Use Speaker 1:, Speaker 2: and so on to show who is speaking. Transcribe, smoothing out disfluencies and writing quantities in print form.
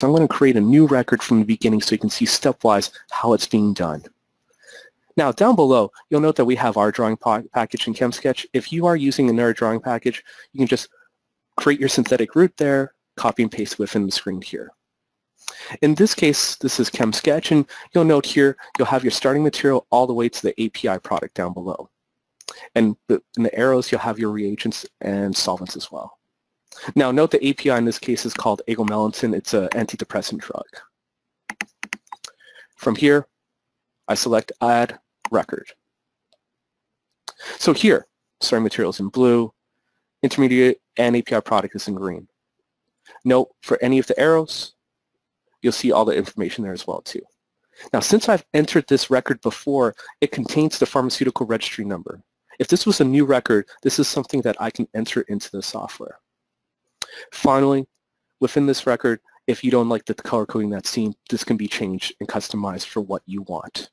Speaker 1: I'm going to create a new record from the beginning so you can see stepwise how it's being done. Now, down below, you'll note that we have our drawing package in ChemSketch. If you are using another drawing package, you can just create your synthetic root there, copy and paste within the screen here. In this case, this is ChemSketch, and you'll note here, you'll have your starting material all the way to the API product down below. And in the arrows, you'll have your reagents and solvents as well. Now, note the API in this case is called agomelantin. It's an antidepressant drug. From here, I select Add Record. So here, starting material is in blue, intermediate and API product is in green. Note, for any of the arrows, you'll see all the information there as well too. Now, since I've entered this record before, it contains the pharmaceutical registry number. If this was a new record, this is something that I can enter into the software. Finally, within this record, if you don't like the color coding that's seen, this can be changed and customized for what you want.